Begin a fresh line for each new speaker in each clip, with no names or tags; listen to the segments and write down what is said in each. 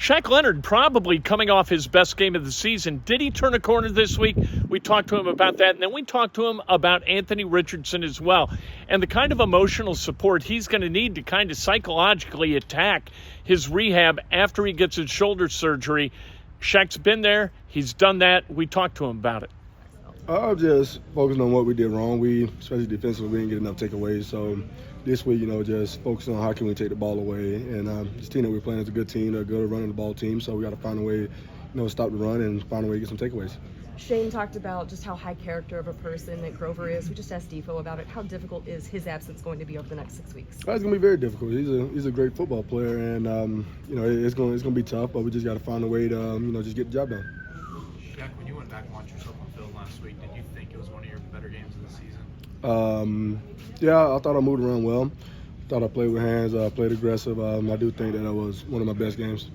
Shaq Leonard probably coming off his best game of the season. Did he turn a corner this week? We talked to him about that, and then we talked to him about Anthony Richardson as well, and the kind of emotional support he's going to need to kind of psychologically attack his rehab after he gets his shoulder surgery. Shaq's been there. He's done that. We talked to him about it.
I'm just focusing on what we did wrong. Especially defensively, we didn't get enough takeaways. So this week, just focusing on how can we take the ball away. And this team that we're playing is a good team. They're a good running the ball team. So we got to find a way, stop the run and find a way to get some takeaways.
Shane talked about just how high character of a person that Grover is. We just asked Defo about it. How difficult is his absence going to be over the next 6 weeks?
It's going to be very difficult. He's a great football player, and it's going to be tough. But we just got to find a way to just get the job done.
Shaq, when you went back and watched yourself on field last week, did you think it was one of your better games of the season?
Yeah, I thought I moved around well. I thought I played with hands. I played aggressive. I do think that was one of my best games.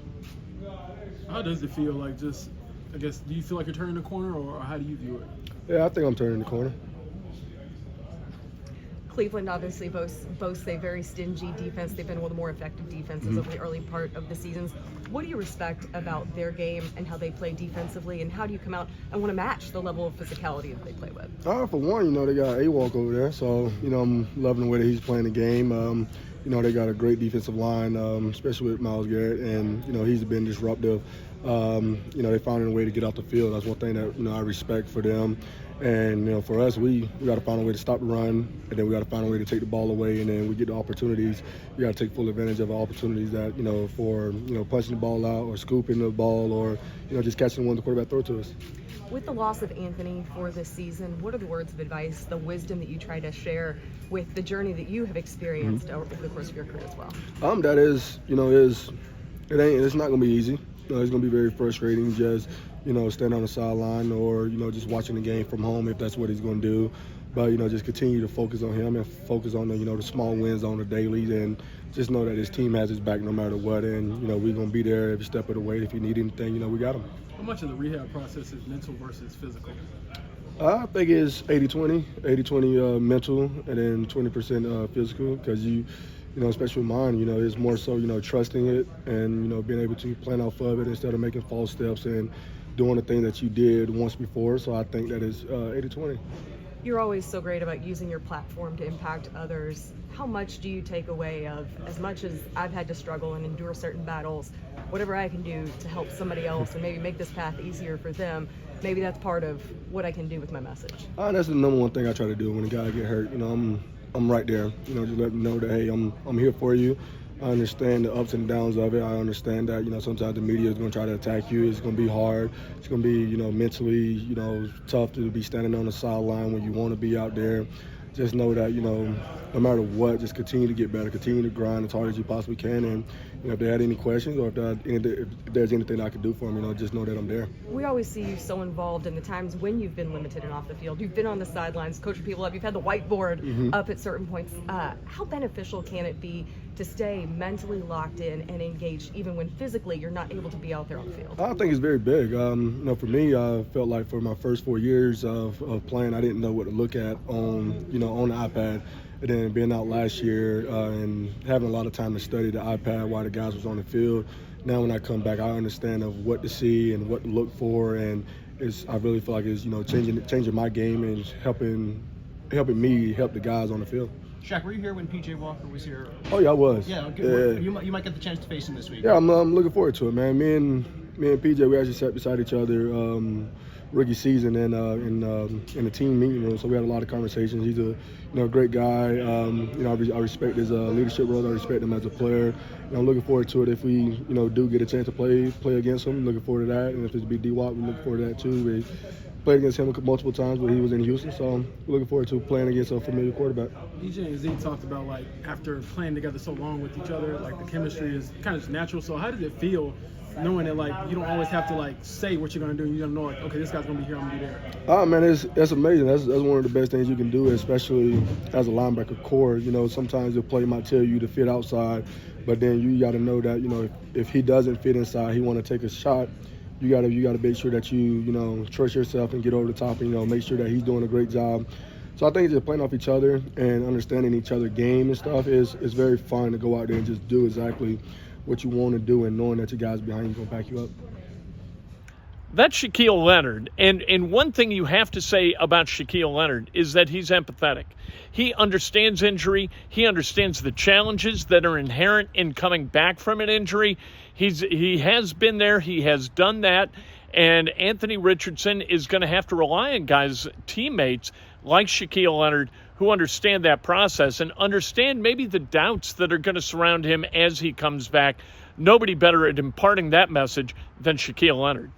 How does it feel like do you feel like you're turning the corner, or how do you view it?
Yeah, I think I'm turning the corner.
Cleveland obviously boasts a very stingy defense. They've been one of the more effective defenses over the early part of the seasons. What do you respect about their game and how they play defensively, and how do you come out and want to match the level of physicality that they play with?
For one, they got A-Walk over there, so, I'm loving the way that he's playing the game. They got a great defensive line, especially with Myles Garrett, and, he's been disruptive. They found a way to get off the field. That's one thing that, I respect for them. And, for us, we got to find a way to stop the run, and then we got to find a way to take the ball away, and then we get the opportunities. We got to take full advantage of opportunities that, for, punching the ball out or scooping the ball or, just catching the one the quarterback throw to us.
With the loss of Anthony for this season, what are the words of advice, the wisdom that you try to share with the journey that you have experienced over the course of your career as well?
That is, it's not going to be easy. It's going to be very frustrating just, stand on the sideline or, just watching the game from home if that's what he's going to do. But, just continue to focus on him and focus on the small wins on the dailies, and just know that his team has his back no matter what. And, we're going to be there every step of the way. If you need anything, we got him.
How much of the rehab process is mental versus physical?
I think it's 80-20. 80-20 mental and then 20% physical, because especially with mine, it's more so, trusting it and, being able to plan off of it instead of making false steps and doing the thing that you did once before. So I think that is 80-20.
You're always so great about using your platform to impact others. How much do you take away of, as much as I've had to struggle and endure certain battles, whatever I can do to help somebody else and maybe make this path easier for them, maybe that's part of what I can do with my message?
That's the number one thing I try to do when a guy get hurt. I'm right there. Just let them know that, hey, I'm here for you. I understand the ups and downs of it. I understand that, sometimes the media is going to try to attack you. It's going to be hard. It's going to be, mentally, tough to be standing on the sideline when you want to be out there. Just know that, no matter what, just continue to get better, continue to grind as hard as you possibly can. And, if they had any questions or if there's anything I can do for them, just know that I'm there.
We always see you so involved in the times when you've been limited and off the field. You've been on the sidelines, coaching people up. You've had the whiteboard up at certain points. How beneficial can it be to stay mentally locked in and engaged even when physically you're not able to be out there on the field?
I think it's very big. For me, I felt like for my first 4 years of playing, I didn't know what to look at on the iPad. And then being out last year and having a lot of time to study the iPad while the guys was on the field. Now when I come back, I understand of what to see and what to look for, and I really feel like it's changing my game and helping me help the guys on the field.
Shaq, were you here when P.J. Walker was here?
Oh yeah, I was.
Yeah, okay. You might get the chance to face him this week.
Yeah, I'm looking forward to it, man. Me and P.J. we actually sat beside each other rookie season and in the team meeting room, so we had a lot of conversations. He's a great guy. I respect his leadership role. I respect him as a player. I'm looking forward to it if we do get a chance to play against him. Looking forward to that, and if it's be D-Wop, we look forward to that too. We played against him multiple times when he was in Houston, so we're looking forward to playing against a familiar quarterback.
DJ and Z talked about, like, after playing together so long with each other, like, the chemistry is kind of natural. So how does it feel knowing that, like, you don't always have to, like, say what you're going to do? You don't know, like, okay, this guy's going to be here, I'm going to be there.
Oh, man, that's amazing. That's one of the best things you can do, especially as a linebacker core. Sometimes the play might tell you to fit outside, but then you got to know that, if he doesn't fit inside, he want to take a shot. You got to make sure that you trust yourself and get over the top and, make sure that he's doing a great job. So I think just playing off each other and understanding each other's game and stuff is very fun to go out there and just do exactly what you want to do and knowing that your guys behind you going to back you up.
That's Shaquille Leonard. And one thing you have to say about Shaquille Leonard is that he's empathetic. He understands injury. He understands the challenges that are inherent in coming back from an injury. He has been there. He has done that. And Anthony Richardson is going to have to rely on guys, teammates like Shaquille Leonard, who understand that process and understand maybe the doubts that are going to surround him as he comes back. Nobody better at imparting that message than Shaquille Leonard.